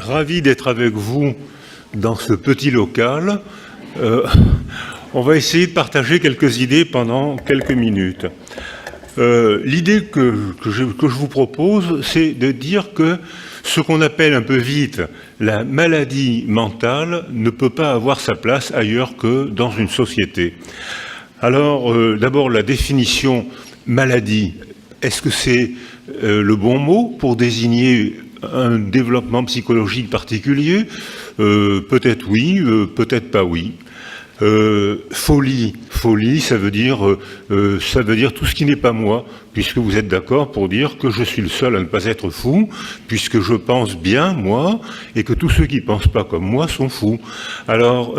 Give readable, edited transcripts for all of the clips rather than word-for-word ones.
ravi d'être avec vous dans ce petit local. On va essayer de partager quelques idées pendant quelques minutes. L'idée que je vous propose, c'est de dire que ce qu'on appelle un peu vite la maladie mentale ne peut pas avoir sa place ailleurs que dans une société. Alors, d'abord, la définition maladie. Est-ce que c'est le bon mot pour désigner un développement psychologique particulier? Peut-être oui, peut-être pas oui. Folie, ça veut dire tout ce qui n'est pas moi, puisque vous êtes d'accord pour dire que je suis le seul à ne pas être fou, puisque je pense bien, moi, et que tous ceux qui ne pensent pas comme moi sont fous. Alors,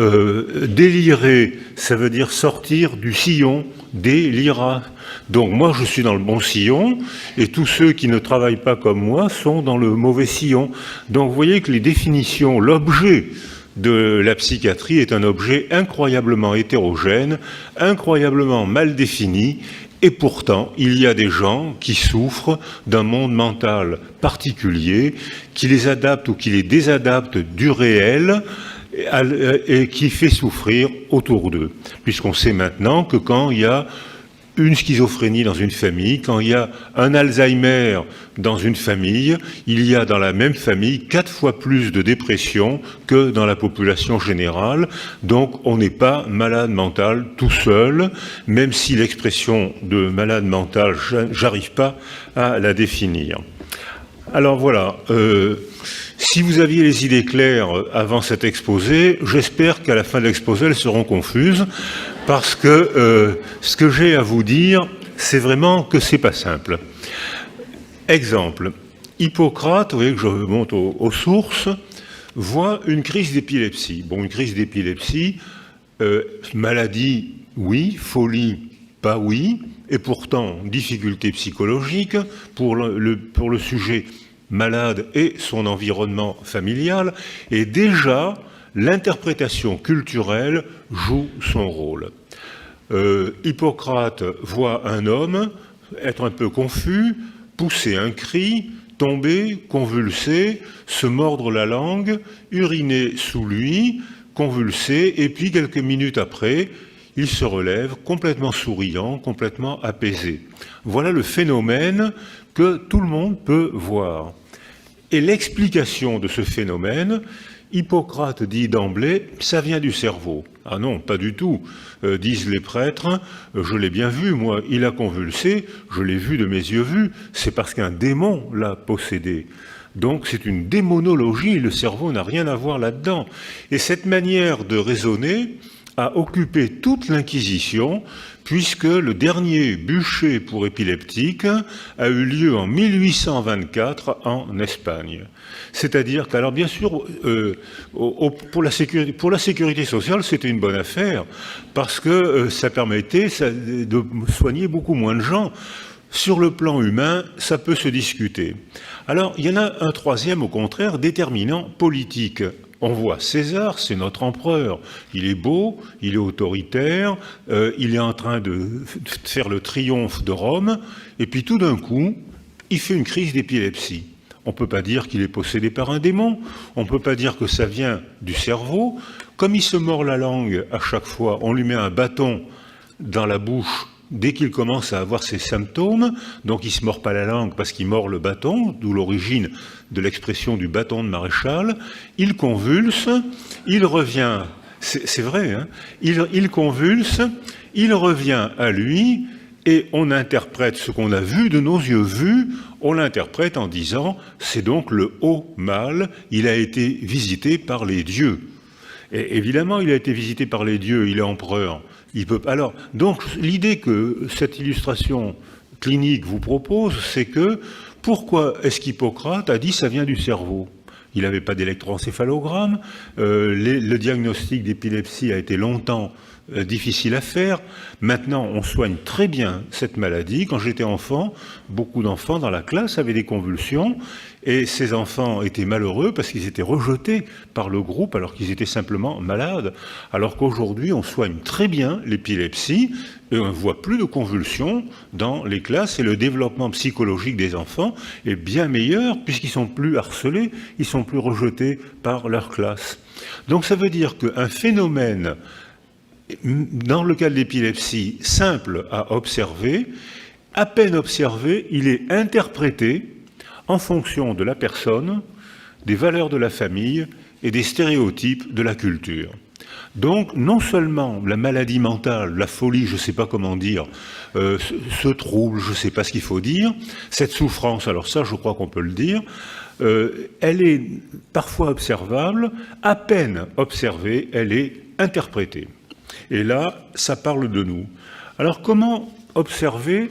délirer, ça veut dire sortir du sillon, délira. Donc moi, je suis dans le bon sillon, et tous ceux qui ne travaillent pas comme moi sont dans le mauvais sillon. Donc vous voyez que les définitions, l'objet de la psychiatrie est un objet incroyablement hétérogène, incroyablement mal défini, et pourtant, il y a des gens qui souffrent d'un monde mental particulier, qui les adapte ou qui les désadapte du réel, et qui fait souffrir autour d'eux. Puisqu'on sait maintenant que quand il y a une schizophrénie dans une famille, quand il y a un Alzheimer dans une famille, il y a dans la même famille 4 fois plus de dépression que dans la population générale. Donc on n'est pas malade mental tout seul, même si l'expression de malade mental, j'arrive pas à la définir. Alors voilà, si vous aviez les idées claires avant cet exposé, j'espère qu'à la fin de l'exposé, elles seront confuses, parce que ce que j'ai à vous dire, c'est vraiment que c'est pas simple. Exemple, Hippocrate, vous voyez que je remonte aux sources, voit une crise d'épilepsie. Bon, une crise d'épilepsie, maladie, oui, folie, pas oui, et pourtant, difficulté psychologique pour le sujet malade et son environnement familial, et déjà, l'interprétation culturelle joue son rôle. Hippocrate voit un homme être un peu confus, pousser un cri, tomber, convulser, se mordre la langue, uriner sous lui, convulser, et puis quelques minutes après, il se relève complètement souriant, complètement apaisé. Voilà le phénomène que tout le monde peut voir. Et l'explication de ce phénomène, Hippocrate dit d'emblée, ça vient du cerveau. Ah non, pas du tout, disent les prêtres, je l'ai bien vu, moi, il a convulsé, je l'ai vu de mes yeux vus, c'est parce qu'un démon l'a possédé. Donc c'est une démonologie, le cerveau n'a rien à voir là-dedans. Et cette manière de raisonner a occupé toute l'Inquisition, puisque le dernier bûcher pour épileptiques a eu lieu en 1824 en Espagne. C'est-à-dire qu'alors bien sûr, pour la sécurité sociale, c'était une bonne affaire, parce que ça permettait de soigner beaucoup moins de gens. Sur le plan humain, ça peut se discuter. Alors, il y en a un troisième, au contraire, déterminant politique. On voit César, c'est notre empereur. Il est beau, il est autoritaire, il est en train de faire le triomphe de Rome, et puis tout d'un coup, il fait une crise d'épilepsie. On ne peut pas dire qu'il est possédé par un démon, on ne peut pas dire que ça vient du cerveau. Comme il se mord la langue à chaque fois, on lui met un bâton dans la bouche dès qu'il commence à avoir ces symptômes, donc il ne se mord pas la langue parce qu'il mord le bâton, d'où l'origine de l'expression du bâton de maréchal, il convulse, il revient, c'est vrai, hein, il convulse, il revient à lui, et on interprète ce qu'on a vu de nos yeux vus, on l'interprète en disant, c'est donc le haut mal, il a été visité par les dieux. Et évidemment, il a été visité par les dieux, il est empereur. Alors, donc, l'idée que cette illustration clinique vous propose, c'est que pourquoi est-ce qu'Hippocrate a dit ça vient du cerveau? Il n'avait pas d'électroencéphalogramme, le diagnostic d'épilepsie a été longtemps difficile à faire. Maintenant, on soigne très bien cette maladie. Quand j'étais enfant, beaucoup d'enfants dans la classe avaient des convulsions et ces enfants étaient malheureux parce qu'ils étaient rejetés par le groupe alors qu'ils étaient simplement malades. Alors qu'aujourd'hui, on soigne très bien l'épilepsie et on ne voit plus de convulsions dans les classes et le développement psychologique des enfants est bien meilleur puisqu'ils sont plus harcelés, ils sont plus rejetés par leur classe. Donc ça veut dire qu'un phénomène, dans le cas de l'épilepsie, simple à observer, à peine observé, il est interprété en fonction de la personne, des valeurs de la famille et des stéréotypes de la culture. Donc, non seulement la maladie mentale, la folie, je ne sais pas comment dire, ce trouble, je ne sais pas ce qu'il faut dire, cette souffrance, alors ça, je crois qu'on peut le dire, elle est parfois observable, à peine observée, elle est interprétée. Et là, ça parle de nous. Alors, comment observer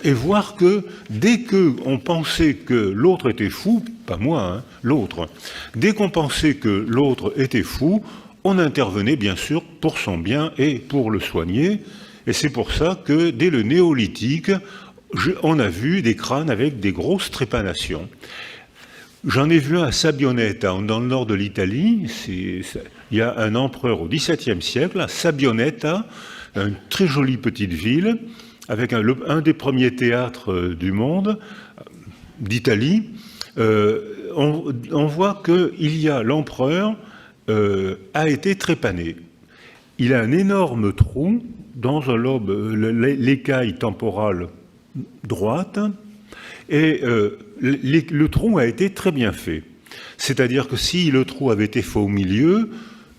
et voir que dès qu'on pensait que l'autre était fou, pas moi, hein, l'autre, dès qu'on pensait que l'autre était fou, on intervenait bien sûr pour son bien et pour le soigner. Et c'est pour ça que dès le néolithique, on a vu des crânes avec des grosses trépanations. J'en ai vu un à Sabioneta, dans le nord de l'Italie. Il y a un empereur au XVIIe siècle, à Sabioneta, une très jolie petite ville, avec un des premiers théâtres du monde, d'Italie. On voit qu'il y a l'empereur a été trépané. Il a un énorme trou dans un lobe, l'écaille temporale droite, et le trou a été très bien fait. C'est-à-dire que si le trou avait été fait au milieu,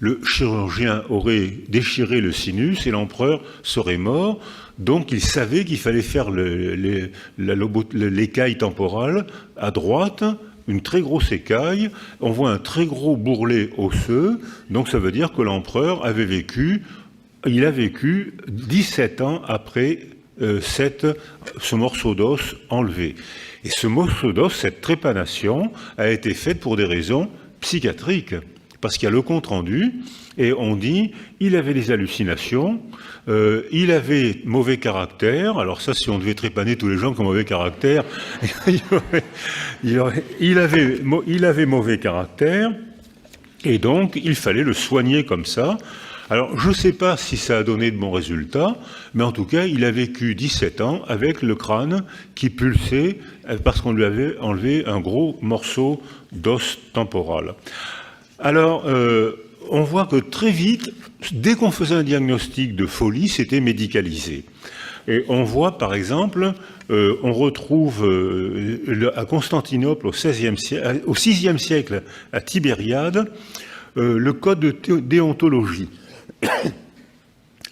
le chirurgien aurait déchiré le sinus et l'empereur serait mort. Donc il savait qu'il fallait faire l'écaille temporale à droite, une très grosse écaille, on voit un très gros bourrelet osseux, donc ça veut dire que l'empereur a vécu 17 ans après ce morceau d'os enlevé. Et ce morceau d'os, cette trépanation, a été faite pour des raisons psychiatriques, parce qu'il y a le compte-rendu, et on dit, il avait des hallucinations, il avait mauvais caractère, alors ça, si on devait trépaner tous les gens qui ont mauvais caractère, il avait mauvais caractère, et donc il fallait le soigner comme ça. Alors, je ne sais pas si ça a donné de bons résultats, mais en tout cas, il a vécu 17 ans avec le crâne qui pulsait parce qu'on lui avait enlevé un gros morceau d'os temporal. Alors, on voit que très vite, dès qu'on faisait un diagnostic de folie, c'était médicalisé. Et on voit, par exemple, on retrouve à Constantinople, au VIe siècle, à Tibériade, le code de déontologie.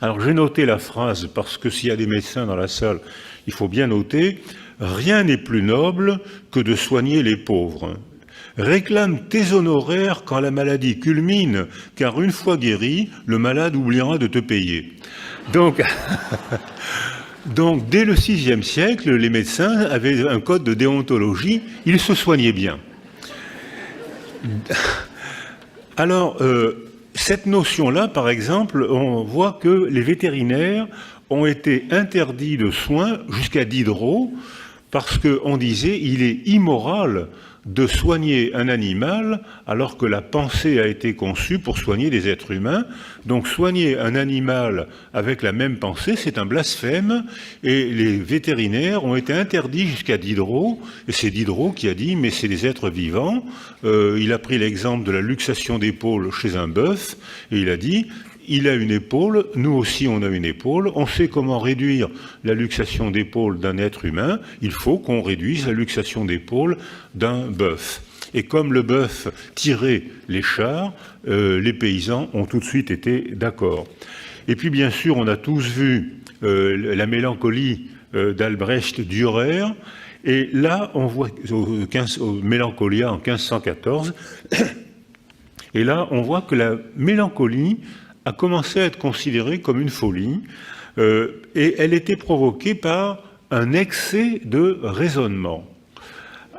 Alors j'ai noté la phrase parce que s'il y a des médecins dans la salle, il faut bien noter « Rien n'est plus noble que de soigner les pauvres. Réclame tes honoraires quand la maladie culmine, car une fois guéri, le malade oubliera de te payer. » Donc, dès le VIe siècle, les médecins avaient un code de déontologie, ils se soignaient bien. Alors, cette notion-là, par exemple, on voit que les vétérinaires ont été interdits de soins jusqu'à Diderot, parce qu'on disait il est immoral de soigner un animal alors que la pensée a été conçue pour soigner des êtres humains. Donc soigner un animal avec la même pensée, c'est un blasphème, et les vétérinaires ont été interdits jusqu'à Diderot, et c'est Diderot qui a dit mais c'est des êtres vivants. Il a pris l'exemple de la luxation d'épaule chez un bœuf, et il a dit il a une épaule, nous aussi on a une épaule, on sait comment réduire la luxation d'épaule d'un être humain, il faut qu'on réduise la luxation d'épaule d'un bœuf. Et comme le bœuf tirait les chars, les paysans ont tout de suite été d'accord. Et puis bien sûr, on a tous vu la mélancolie d'Albrecht Dürer, et là on voit au Mélancolia en 1514, et là on voit que la mélancolie a commencé à être considérée comme une folie, et elle était provoquée par un excès de raisonnement.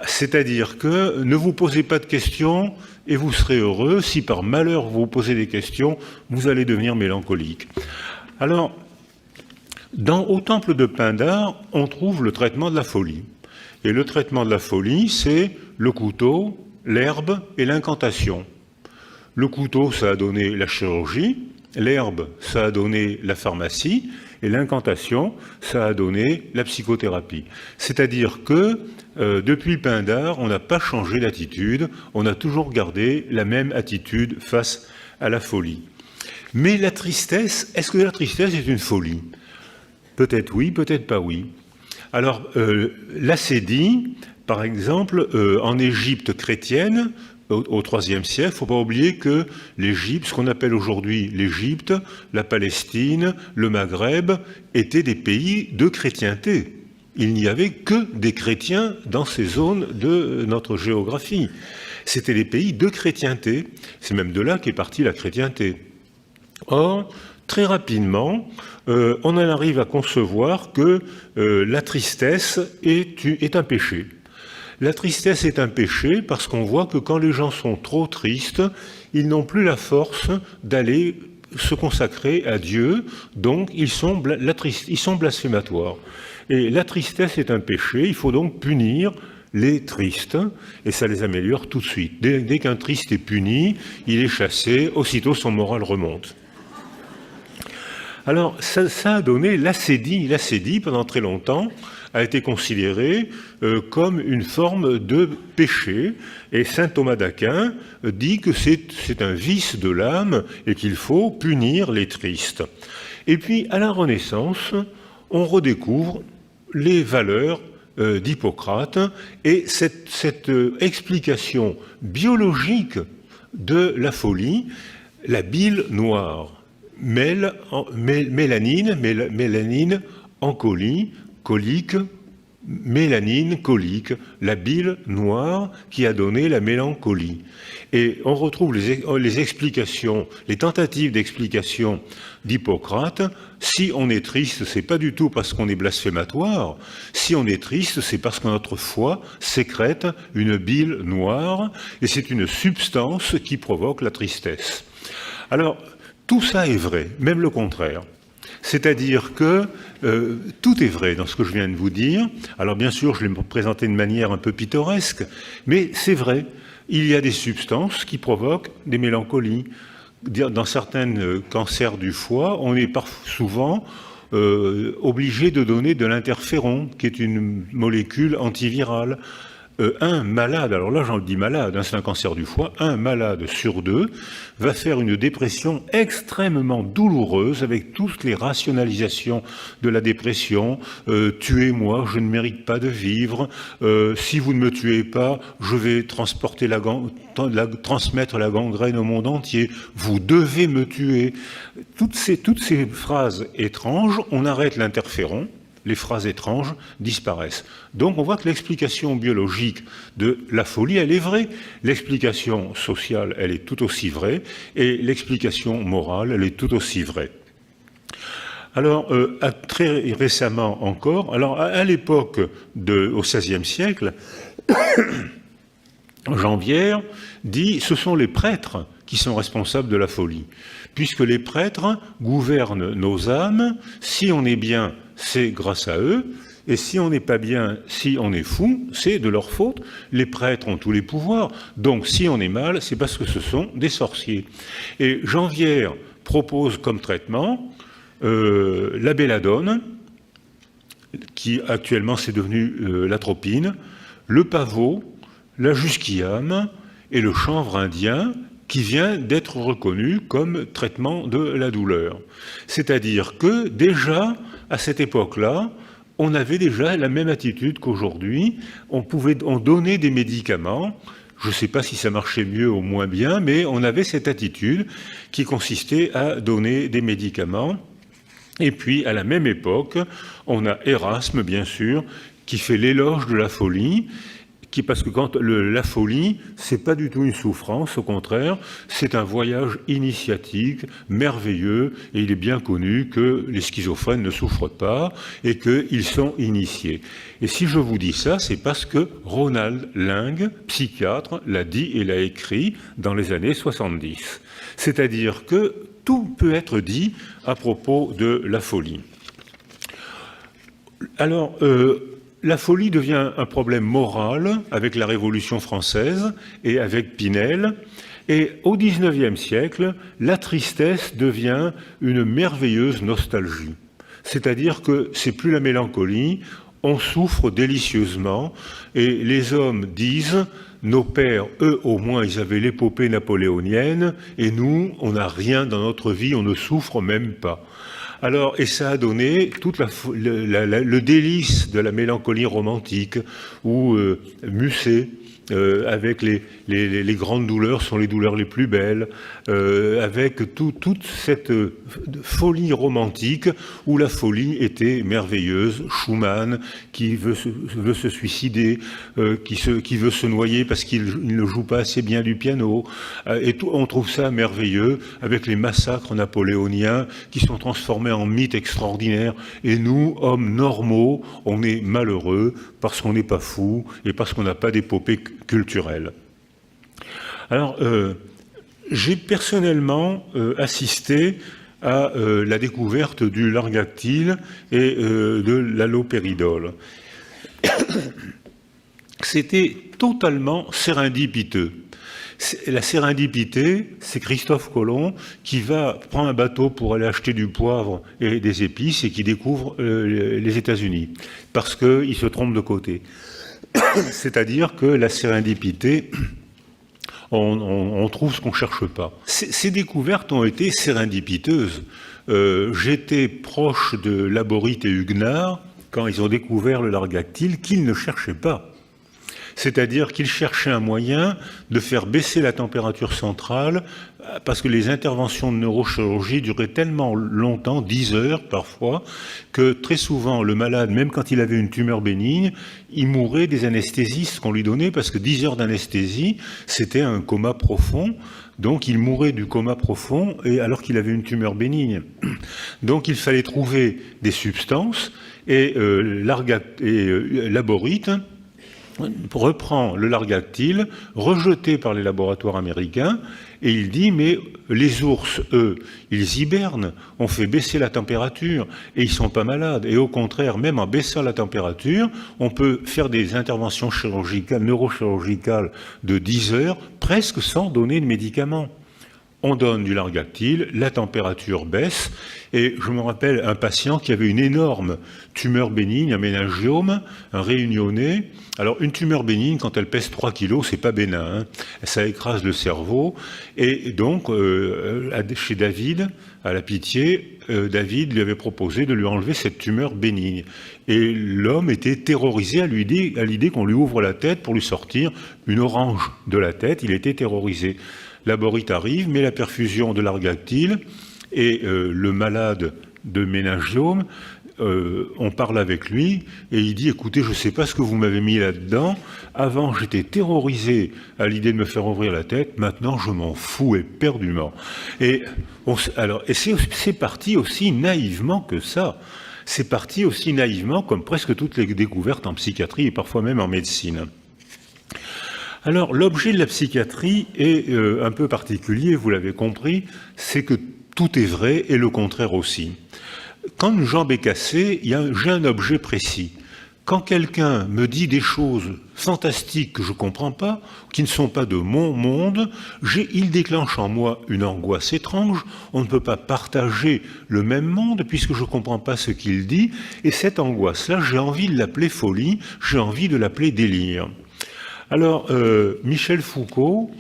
C'est-à-dire que ne vous posez pas de questions et vous serez heureux. Si par malheur vous vous posez des questions, vous allez devenir mélancolique. Alors, au temple de Pindare, on trouve le traitement de la folie. Et le traitement de la folie, c'est le couteau, l'herbe et l'incantation. Le couteau, ça a donné la chirurgie, l'herbe, ça a donné la pharmacie, et l'incantation, ça a donné la psychothérapie. C'est-à-dire que depuis Pindare, on n'a pas changé d'attitude, on a toujours gardé la même attitude face à la folie. Mais la tristesse, est-ce que la tristesse est une folie? Peut-être oui, peut-être pas oui. Alors, l'acédie, par exemple, en Égypte chrétienne, au IIIe siècle, il ne faut pas oublier que l'Égypte, ce qu'on appelle aujourd'hui l'Égypte, la Palestine, le Maghreb, étaient des pays de chrétienté. Il n'y avait que des chrétiens dans ces zones de notre géographie. C'était des pays de chrétienté. C'est même de là qu'est partie la chrétienté. Or, très rapidement, on en arrive à concevoir que la tristesse est un péché. La tristesse est un péché parce qu'on voit que quand les gens sont trop tristes, ils n'ont plus la force d'aller se consacrer à Dieu, donc ils sont blasphématoires. Et la tristesse est un péché, il faut donc punir les tristes, et ça les améliore tout de suite. Dès qu'un triste est puni, il est chassé, aussitôt son moral remonte. Alors, ça a donné l'acédie. L'acédie, pendant très longtemps, a été considérée comme une forme de péché. Et saint Thomas d'Aquin dit que c'est un vice de l'âme et qu'il faut punir les tristes. Et puis, à la Renaissance, on redécouvre les valeurs d'Hippocrate et cette explication biologique de la folie, la bile noire. Mélanine, encolie, colique, mélanine, colique, la bile noire qui a donné la mélancolie. Et on retrouve les explications, les tentatives d'explication d'Hippocrate. Si on est triste, c'est pas du tout parce qu'on est blasphématoire. Si on est triste, c'est parce que notre foie sécrète une bile noire et c'est une substance qui provoque la tristesse. Alors, tout ça est vrai, même le contraire. C'est-à-dire que tout est vrai dans ce que je viens de vous dire. Alors bien sûr, je l'ai présenté de manière un peu pittoresque, mais c'est vrai. Il y a des substances qui provoquent des mélancolies. Dans certains cancers du foie, on est souvent obligé de donner de l'interféron, qui est une molécule antivirale. Un malade, alors là j'en dis malade, c'est un cancer du foie, un malade sur deux va faire une dépression extrêmement douloureuse avec toutes les rationalisations de la dépression. Tuez-moi, je ne mérite pas de vivre. Si vous ne me tuez pas, je vais transmettre la gangrène au monde entier. Vous devez me tuer. Toutes ces phrases étranges, on arrête l'interféron. Les phrases étranges disparaissent. Donc on voit que l'explication biologique de la folie, elle est vraie. L'explication sociale, elle est tout aussi vraie. Et l'explication morale, elle est tout aussi vraie. Alors, très récemment encore, alors à l'époque au XVIe siècle, Janvière dit « ce sont les prêtres qui sont responsables de la folie ». Puisque les prêtres gouvernent nos âmes, si on est bien, c'est grâce à eux, et si on n'est pas bien, si on est fou, c'est de leur faute. Les prêtres ont tous les pouvoirs, donc si on est mal, c'est parce que ce sont des sorciers. Et Janvière propose comme traitement la belladone, qui actuellement c'est devenu l'atropine, le pavot, la jusquiame et le chanvre indien, qui vient d'être reconnu comme traitement de la douleur. C'est-à-dire que déjà, à cette époque-là, on avait déjà la même attitude qu'aujourd'hui. On donnait des médicaments. Je ne sais pas si ça marchait mieux ou moins bien, mais on avait cette attitude qui consistait à donner des médicaments. Et puis, à la même époque, on a Erasme, bien sûr, qui fait l'éloge de la folie, parce que la folie, c'est pas du tout une souffrance, au contraire, c'est un voyage initiatique, merveilleux, et il est bien connu que les schizophrènes ne souffrent pas et qu'ils sont initiés. Et si je vous dis ça, c'est parce que Ronald Ling, psychiatre, l'a dit et l'a écrit dans les années 70. C'est-à-dire que tout peut être dit à propos de la folie. Alors, la folie devient un problème moral avec la Révolution française et avec Pinel. Et au XIXe siècle, la tristesse devient une merveilleuse nostalgie. C'est-à-dire que c'est plus la mélancolie, on souffre délicieusement. Et les hommes disent, nos pères, eux au moins, ils avaient l'épopée napoléonienne, et nous, on n'a rien dans notre vie, on ne souffre même pas. Alors, et ça a donné tout le délice de la mélancolie romantique, où Musset, avec les grandes douleurs sont les douleurs les plus belles, avec toute cette folie romantique où la folie était merveilleuse. Schumann qui veut se suicider, qui veut se noyer parce qu'il ne joue pas assez bien du piano, et on trouve ça merveilleux avec les massacres napoléoniens qui sont transformés en mythes extraordinaires. Et nous, hommes normaux, on est malheureux parce qu'on n'est pas fous et parce qu'on n'a pas d'épopée culturelle. Alors, j'ai personnellement assisté à la découverte du largactyle et de l'allopéridol. C'était totalement sérendipiteux. La sérendipité, c'est Christophe Colomb qui va prendre un bateau pour aller acheter du poivre et des épices et qui découvre les États-Unis parce qu'il se trompe de côté. C'est-à-dire que la sérendipité, on trouve ce qu'on ne cherche pas. Ces découvertes ont été sérendipiteuses. J'étais proche de Laborit et Huguenard quand ils ont découvert le largactyle qu'ils ne cherchaient pas. C'est-à-dire qu'ils cherchaient un moyen de faire baisser la température centrale parce que les interventions de neurochirurgie duraient tellement longtemps, 10 heures parfois, que très souvent le malade, même quand il avait une tumeur bénigne, il mourait des anesthésistes qu'on lui donnait parce que 10 heures d'anesthésie, c'était un coma profond. Donc il mourait du coma profond et alors qu'il avait une tumeur bénigne. Donc il fallait trouver des substances et Laborit reprend le largactyle, rejeté par les laboratoires américains, et il dit, mais les ours, eux, ils hibernent, on fait baisser la température, et ils ne sont pas malades. Et au contraire, même en baissant la température, on peut faire des interventions chirurgicales, neurochirurgicales de 10 heures, presque sans donner de médicaments. On donne du largactyle, la température baisse, et je me rappelle un patient qui avait une énorme tumeur bénigne, un méningiome, un réunionné. Alors une tumeur bénigne, quand elle pèse 3 kilos, c'est pas bénin, hein. Ça écrase le cerveau. Et donc, chez David, à la Pitié, David lui avait proposé de lui enlever cette tumeur bénigne. Et l'homme était terrorisé à l'idée qu'on lui ouvre la tête pour lui sortir une orange de la tête. Il était terrorisé. Laborit arrive, met la perfusion de largactyle et le malade de méningiome, on parle avec lui et il dit « Écoutez, je ne sais pas ce que vous m'avez mis là-dedans. Avant, j'étais terrorisé à l'idée de me faire ouvrir la tête. Maintenant, je m'en fous éperdument. » Et c'est parti aussi naïvement que ça. C'est parti aussi naïvement comme presque toutes les découvertes en psychiatrie et parfois même en médecine. Alors, l'objet de la psychiatrie est un peu particulier, vous l'avez compris, c'est que tout est vrai et le contraire aussi. Quand une jambe est cassée, j'ai un objet précis. Quand quelqu'un me dit des choses fantastiques que je ne comprends pas, qui ne sont pas de mon monde, il déclenche en moi une angoisse étrange. On ne peut pas partager le même monde puisque je ne comprends pas ce qu'il dit. Et cette angoisse-là, j'ai envie de l'appeler folie, j'ai envie de l'appeler délire. Alors, Michel Foucault,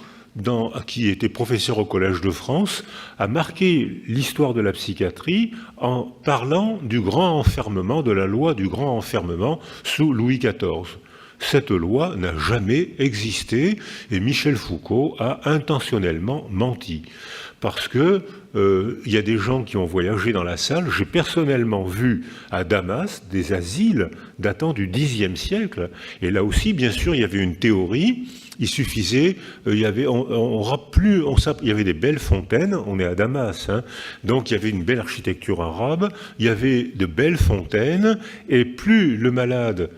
qui était professeur au Collège de France, a marqué l'histoire de la psychiatrie en parlant du grand enfermement, de la loi du grand enfermement sous Louis XIV. cette loi n'a jamais existé et Michel Foucault a intentionnellement menti. Parce que y a des gens qui ont voyagé dans la salle. J'ai personnellement vu à Damas des asiles datant du Xe siècle. Et là aussi, bien sûr, il y avait une théorie. Il suffisait, il y avait des belles fontaines. On est à Damas, hein, donc il y avait une belle architecture arabe. Il y avait de belles fontaines. Et plus le malade,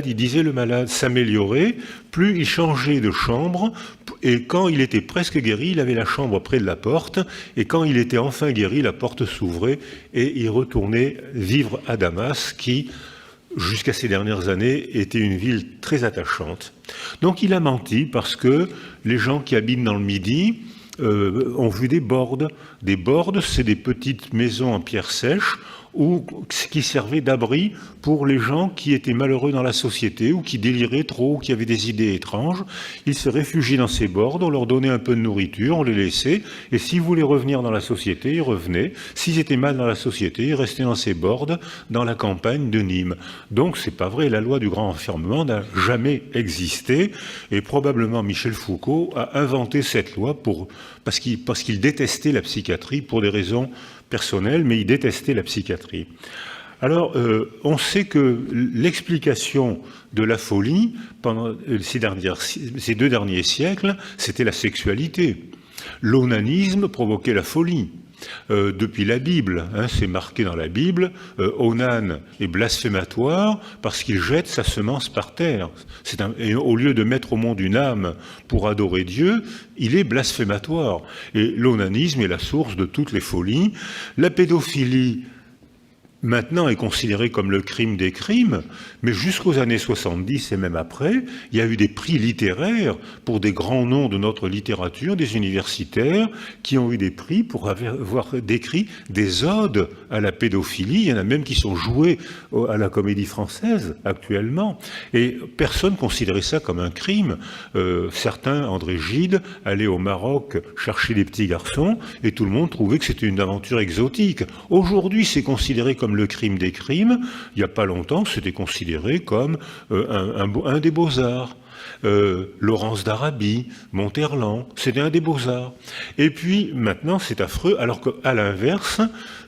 il disait le malade s'améliorait, plus il changeait de chambre, et quand il était presque guéri, il avait la chambre près de la porte, et quand il était enfin guéri, la porte s'ouvrait, et il retournait vivre à Damas, qui, jusqu'à ces dernières années, était une ville très attachante. Donc il a menti, parce que les gens qui habitent dans le Midi ont vu des bordes. Des bordes, c'est des petites maisons en pierre sèche, qui servait d'abri pour les gens qui étaient malheureux dans la société ou qui déliraient trop ou qui avaient des idées étranges. Ils se réfugiaient dans ces bordes, on leur donnait un peu de nourriture, on les laissait, et s'ils voulaient revenir dans la société, ils revenaient. S'ils étaient mal dans la société, ils restaient dans ces bordes, dans la campagne de Nîmes. Donc c'est pas vrai, la loi du grand enfermement n'a jamais existé, et probablement Michel Foucault a inventé cette loi parce qu'il détestait la psychiatrie pour des raisons personnelles, mais il détestait la psychiatrie. Alors, on sait que l'explication de la folie pendant ces 2 derniers siècles, c'était la sexualité. L'onanisme provoquait la folie. Depuis la Bible, hein, c'est marqué dans la Bible, Onan est blasphématoire parce qu'il jette sa semence par terre. Et au lieu de mettre au monde une âme pour adorer Dieu, il est blasphématoire. Et l'onanisme est la source de toutes les folies. La pédophilie, maintenant, est considérée comme le crime des crimes, mais jusqu'aux années 70 et même après, il y a eu des prix littéraires pour des grands noms de notre littérature, des universitaires, qui ont eu des prix pour avoir décrit des odes à la pédophilie. Il y en a même qui sont joués à la Comédie Française actuellement, et personne considérait ça comme un crime. Certains, André Gide, allaient au Maroc chercher des petits garçons, et tout le monde trouvait que c'était une aventure exotique. Aujourd'hui, c'est considéré comme le crime des crimes. Il n'y a pas longtemps, c'était considéré comme un des beaux-arts. Laurence d'Arabie, Monterland, c'était un des beaux-arts. Et puis, maintenant, c'est affreux, alors qu'à l'inverse,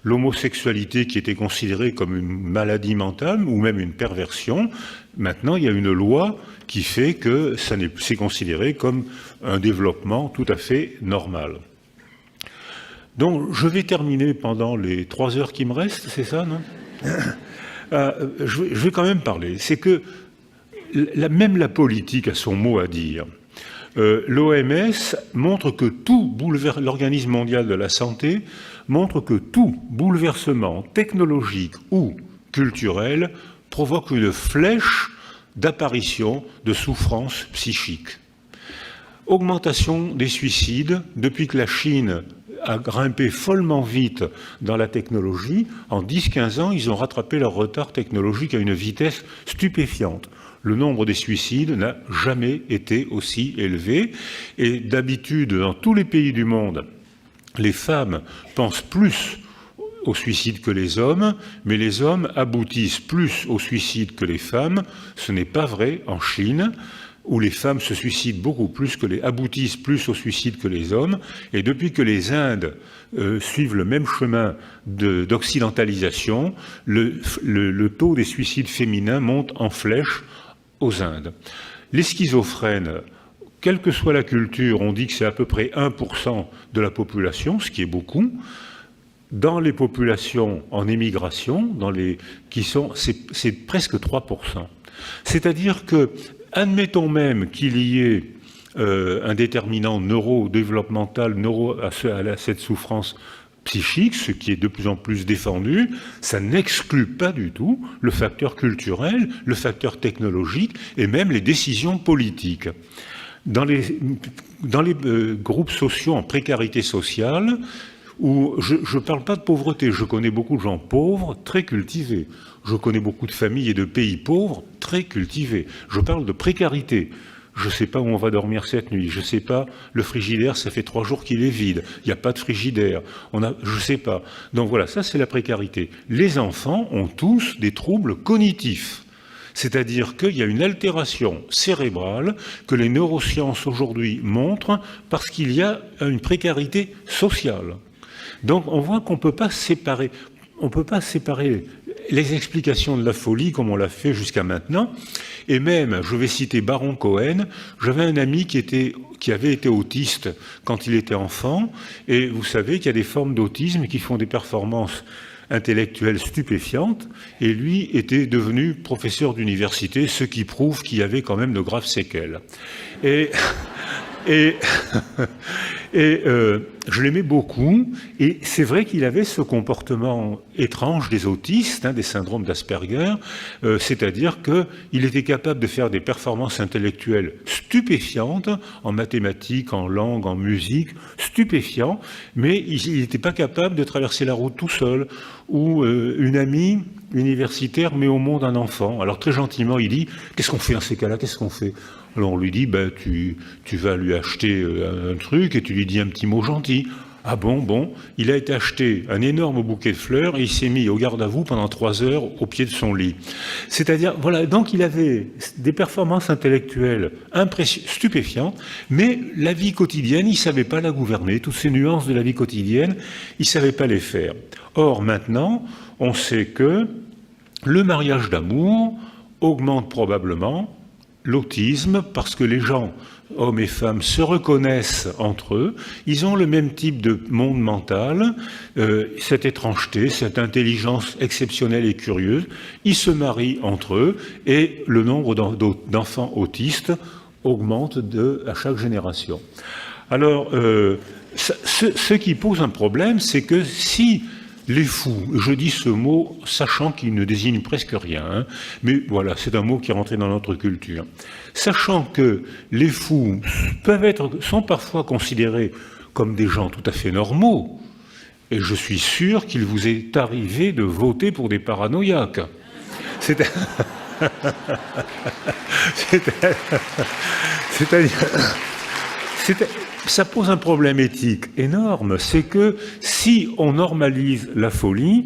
l'homosexualité qui était considérée comme une maladie mentale, ou même une perversion, maintenant, il y a une loi qui fait que c'est considéré comme un développement tout à fait normal. Donc, je vais terminer pendant les 3 heures qui me restent, c'est ça, non? Je vais quand même parler. C'est que même la politique a son mot à dire. L'OMS montre que l'Organisme mondial de la santé montre que tout bouleversement technologique ou culturel provoque une flèche d'apparition de souffrance psychique. Augmentation des suicides depuis que la Chine a grimpé follement vite dans la technologie. En 10-15 ans, ils ont rattrapé leur retard technologique à une vitesse stupéfiante. Le nombre des suicides n'a jamais été aussi élevé. Et d'habitude, dans tous les pays du monde, les femmes pensent plus au suicide que les hommes, mais les hommes aboutissent plus au suicide que les femmes. Ce n'est pas vrai en Chine, où les femmes se suicident beaucoup plus, aboutissent plus au suicide que les hommes. Et depuis que les Indes suivent le même chemin d'occidentalisation, le taux des suicides féminins monte en flèche aux Indes. Les schizophrènes, quelle que soit la culture, on dit que c'est à peu près 1% de la population, ce qui est beaucoup. Dans les populations en émigration, c'est presque 3%. C'est-à-dire que, admettons même qu'il y ait un déterminant neurodéveloppemental à cette souffrance psychique, ce qui est de plus en plus défendu, ça n'exclut pas du tout le facteur culturel, le facteur technologique et même les décisions politiques. Dans les groupes sociaux en précarité sociale, où je ne parle pas de pauvreté, je connais beaucoup de gens pauvres, très cultivés. Je connais beaucoup de familles et de pays pauvres, très cultivés. Je parle de précarité. Je ne sais pas où on va dormir cette nuit. Je ne sais pas, le frigidaire, ça fait 3 jours qu'il est vide. Il n'y a pas de frigidaire. Je ne sais pas. Donc voilà, ça c'est la précarité. Les enfants ont tous des troubles cognitifs. C'est-à-dire qu'il y a une altération cérébrale que les neurosciences aujourd'hui montrent parce qu'il y a une précarité sociale. Donc on voit qu'on ne peut pas séparer les explications de la folie comme on l'a fait jusqu'à maintenant. Et même, je vais citer Baron Cohen, j'avais un ami qui avait été autiste quand il était enfant, et vous savez qu'il y a des formes d'autisme qui font des performances intellectuelles stupéfiantes, et lui était devenu professeur d'université, ce qui prouve qu'il y avait quand même de graves séquelles. Je l'aimais beaucoup, et c'est vrai qu'il avait ce comportement étrange des autistes, des syndromes d'Asperger, c'est-à-dire qu'il était capable de faire des performances intellectuelles stupéfiantes, en mathématiques, en langue, en musique, stupéfiants, mais il n'était pas capable de traverser la route tout seul, ou une amie universitaire met au monde un enfant. Alors très gentiment, il dit « Qu'est-ce qu'on fait dans ces cas-là? Qu'est-ce qu'on fait ?» Alors on lui dit tu vas lui acheter un truc et tu lui dis un petit mot gentil. Ah bon, il a été acheté un énorme bouquet de fleurs et il s'est mis au garde à vous pendant 3 heures au pied de son lit. C'est-à-dire, voilà, donc il avait des performances intellectuelles stupéfiantes, mais la vie quotidienne, il ne savait pas la gouverner. Toutes ces nuances de la vie quotidienne, il ne savait pas les faire. Or, maintenant, on sait que le mariage d'amour augmente probablement l'autisme, parce que les gens, hommes et femmes, se reconnaissent entre eux, ils ont le même type de monde mental, cette étrangeté, cette intelligence exceptionnelle et curieuse, ils se marient entre eux, et le nombre d'enfants autistes augmente à chaque génération. Alors, ce qui pose un problème, c'est que si les fous, je dis ce mot sachant qu'il ne désigne presque rien, mais voilà, c'est un mot qui est rentré dans notre culture. Sachant que les fous sont parfois considérés comme des gens tout à fait normaux, et je suis sûr qu'il vous est arrivé de voter pour des paranoïaques. Ça pose un problème éthique énorme, c'est que si on normalise la folie,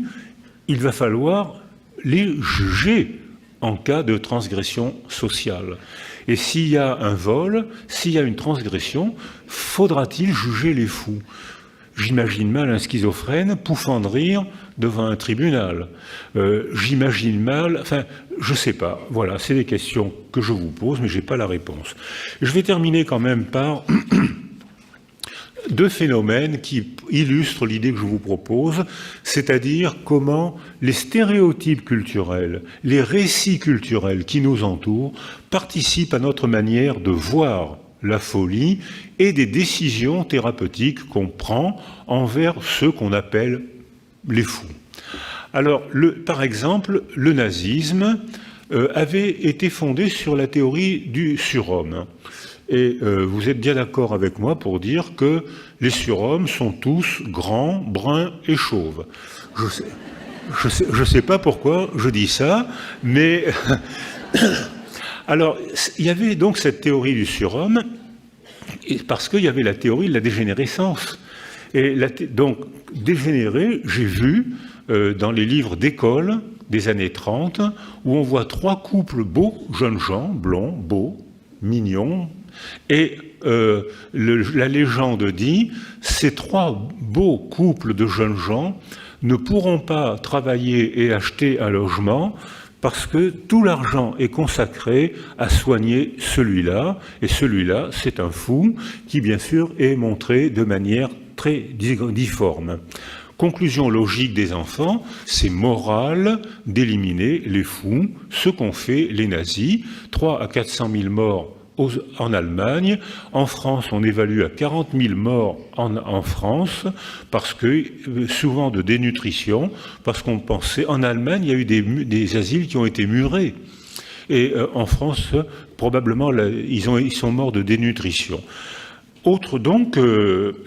il va falloir les juger en cas de transgression sociale. Et s'il y a un vol, s'il y a une transgression, faudra-t-il juger les fous? J'imagine mal un schizophrène pouffant de rire devant un tribunal. J'imagine mal... Enfin, je ne sais pas. Voilà, c'est des questions que je vous pose, mais je n'ai pas la réponse. Je vais terminer quand même par... 2 phénomènes qui illustrent l'idée que je vous propose, c'est-à-dire comment les stéréotypes culturels, les récits culturels qui nous entourent participent à notre manière de voir la folie et des décisions thérapeutiques qu'on prend envers ceux qu'on appelle les fous. Alors, par exemple, le nazisme avait été fondé sur la théorie du surhomme. Et vous êtes bien d'accord avec moi pour dire que les surhommes sont tous grands, bruns et chauves. Je sais pas pourquoi je dis ça, mais... Alors, il y avait donc cette théorie du surhomme, parce qu'il y avait la théorie de la dégénérescence. Et donc, dégénéré, j'ai vu dans les livres d'école des années 30, où on voit 3 couples beaux, jeunes gens, blonds, beaux, mignons, et la légende dit, ces 3 beaux couples de jeunes gens ne pourront pas travailler et acheter un logement parce que tout l'argent est consacré à soigner celui-là, et celui-là, c'est un fou qui, bien sûr, est montré de manière très difforme. Conclusion logique des enfants, c'est moral d'éliminer les fous, ce qu'ont fait les nazis, 300 à 400 000 morts en Allemagne. En France, on évalue à 40 000 morts en France, parce que souvent de dénutrition, parce qu'on pensait, en Allemagne, il y a eu des asiles qui ont été murés. Et en France, probablement, ils sont morts de dénutrition. Autre donc,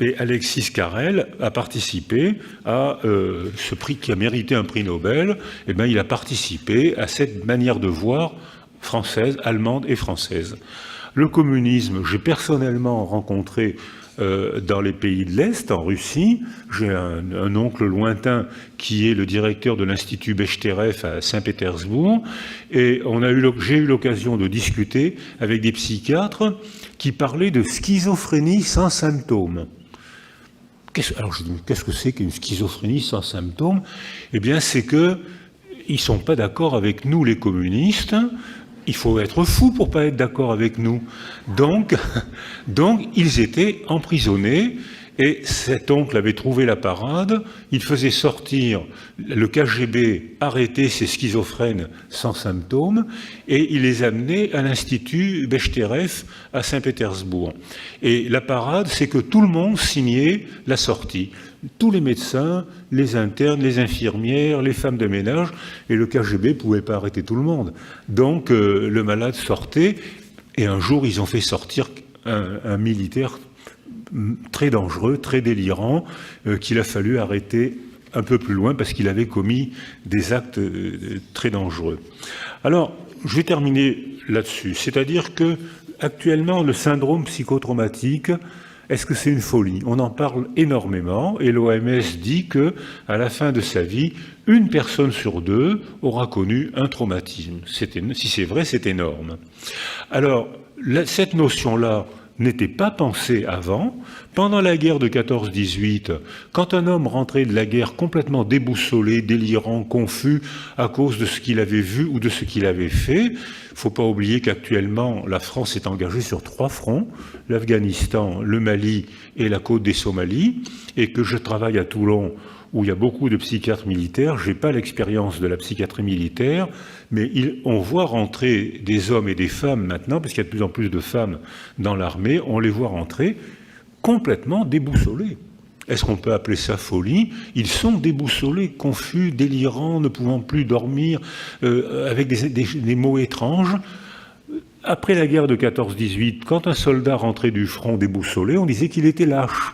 et Alexis Carrel a participé à ce prix qui a mérité un prix Nobel, et bien il a participé à cette manière de voir française, allemande et française. Le communisme, j'ai personnellement rencontré dans les pays de l'Est, en Russie. J'ai un oncle lointain qui est le directeur de l'Institut Bechterev à Saint-Pétersbourg, et j'ai eu l'occasion de discuter avec des psychiatres qui parlaient de schizophrénie sans symptômes. Alors je dis, qu'est-ce que c'est qu'une schizophrénie sans symptômes? Eh bien, c'est qu'ils ne sont pas d'accord avec nous, les communistes. Il faut être fou pour ne pas être d'accord avec nous. Donc, ils étaient emprisonnés, et cet oncle avait trouvé la parade. Il faisait sortir, le KGB arrêtait ces schizophrènes sans symptômes, et il les amenait à l'Institut Bechterev à Saint-Pétersbourg. Et la parade, c'est que tout le monde signait la sortie. Tous les médecins, les internes, les infirmières, les femmes de ménage, et le KGB ne pouvait pas arrêter tout le monde. Donc le malade sortait, et un jour ils ont fait sortir un militaire très dangereux, très délirant, qu'il a fallu arrêter un peu plus loin parce qu'il avait commis des actes très dangereux. Alors, je vais terminer là-dessus. C'est-à-dire que actuellement, le syndrome psychotraumatique, est-ce que c'est une folie? On en parle énormément, et l'OMS dit que, à la fin de sa vie, 1 personne sur 2 aura connu un traumatisme. Si c'est vrai, c'est énorme. Alors, cette notion-là n'était pas pensée avant. Pendant la guerre de 14-18, quand un homme rentrait de la guerre complètement déboussolé, délirant, confus à cause de ce qu'il avait vu ou de ce qu'il avait fait, il ne faut pas oublier qu'actuellement la France est engagée sur 3 fronts, l'Afghanistan, le Mali et la côte des Somalies, et que je travaille à Toulon où il y a beaucoup de psychiatres militaires. Je n'ai pas l'expérience de la psychiatrie militaire, mais on voit rentrer des hommes et des femmes maintenant, parce qu'il y a de plus en plus de femmes dans l'armée, on les voit rentrer complètement déboussolés. Est-ce qu'on peut appeler ça folie? Ils sont déboussolés, confus, délirants, ne pouvant plus dormir, avec des mots étranges. Après la guerre de 14-18, quand un soldat rentrait du front déboussolé, on disait qu'il était lâche.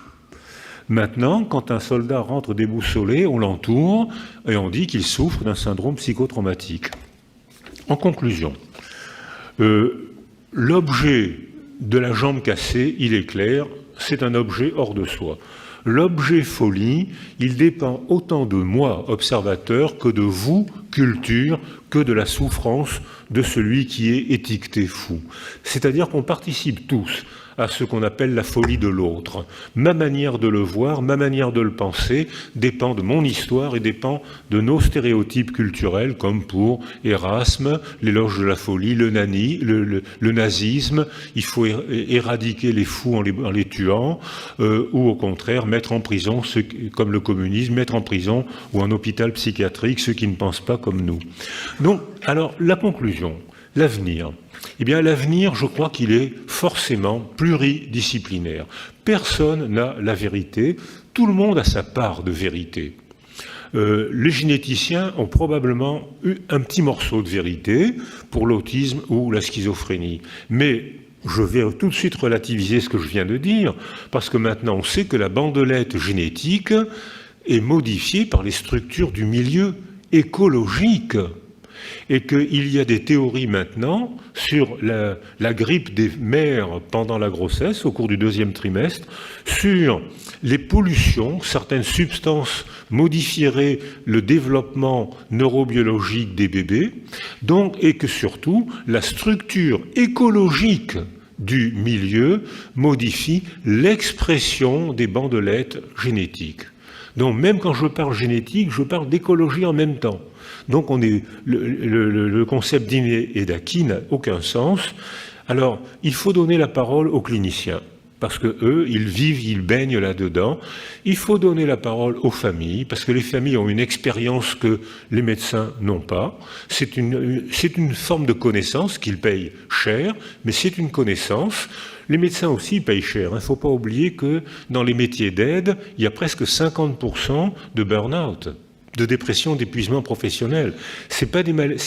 Maintenant, quand un soldat rentre déboussolé, on l'entoure et on dit qu'il souffre d'un syndrome psychotraumatique. En conclusion, l'objet de la jambe cassée, il est clair, c'est un objet hors de soi. L'objet folie, il dépend autant de moi, observateur, que de vous, culture, que de la souffrance de celui qui est étiqueté fou. C'est-à-dire qu'on participe tous à ce qu'on appelle la folie de l'autre. Ma manière de le voir, ma manière de le penser dépend de mon histoire et dépend de nos stéréotypes culturels, comme pour Erasme, l'éloge de la folie, le nazisme, il faut éradiquer les fous en les tuant, ou au contraire mettre en prison, comme le communisme, mettre en prison ou en hôpital psychiatrique ceux qui ne pensent pas comme nous. Donc, alors, la conclusion, l'avenir. Eh bien, l'avenir, je crois qu'il est forcément pluridisciplinaire. Personne n'a la vérité, tout le monde a sa part de vérité. Les généticiens ont probablement eu un petit morceau de vérité pour l'autisme ou la schizophrénie. Mais je vais tout de suite relativiser ce que je viens de dire, parce que maintenant on sait que la bandelette génétique est modifiée par les structures du milieu écologique. Et qu'il y a des théories maintenant sur la grippe des mères pendant la grossesse, au cours du 2e trimestre, sur les pollutions, certaines substances modifieraient le développement neurobiologique des bébés, donc, et que surtout la structure écologique du milieu modifie l'expression des bandelettes génétiques. Donc même quand je parle génétique, je parle d'écologie en même temps. Donc le concept d'inné et d'acquis n'a aucun sens. Alors, il faut donner la parole aux cliniciens, parce que eux, ils vivent, ils baignent là-dedans. Il faut donner la parole aux familles, parce que les familles ont une expérience que les médecins n'ont pas. C'est une forme de connaissance qu'ils payent cher, mais c'est une connaissance. Les médecins aussi payent cher. Il ne faut pas oublier que dans les métiers d'aide, il y a presque 50% de burn-out, de dépression, d'épuisement professionnel. Ce n'est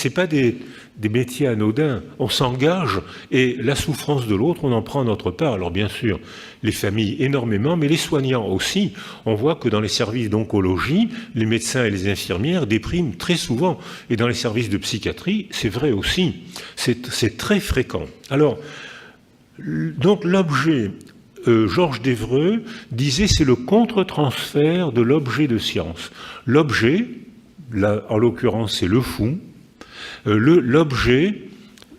pas des métiers anodins. On s'engage et la souffrance de l'autre, on en prend notre part. Alors bien sûr, les familles énormément, mais les soignants aussi. On voit que dans les services d'oncologie, les médecins et les infirmières dépriment très souvent. Et dans les services de psychiatrie, c'est vrai aussi. C'est très fréquent. Alors, donc l'objet Georges d'Évreux disait c'est le contre-transfert de l'objet de science. L'objet, là, en l'occurrence c'est le fou, l'objet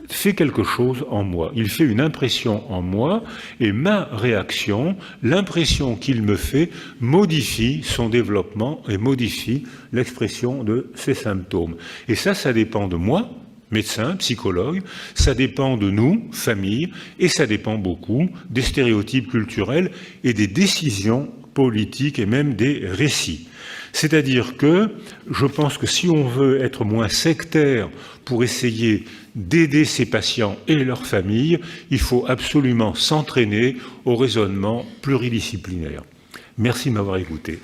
fait quelque chose en moi, il fait une impression en moi, et ma réaction, l'impression qu'il me fait, modifie son développement et modifie l'expression de ses symptômes. Et ça dépend de moi, médecin, psychologue, ça dépend de nous, famille, et ça dépend beaucoup des stéréotypes culturels et des décisions politiques et même des récits. C'est-à-dire que je pense que si on veut être moins sectaire pour essayer d'aider ces patients et leurs familles, il faut absolument s'entraîner au raisonnement pluridisciplinaire. Merci de m'avoir écouté.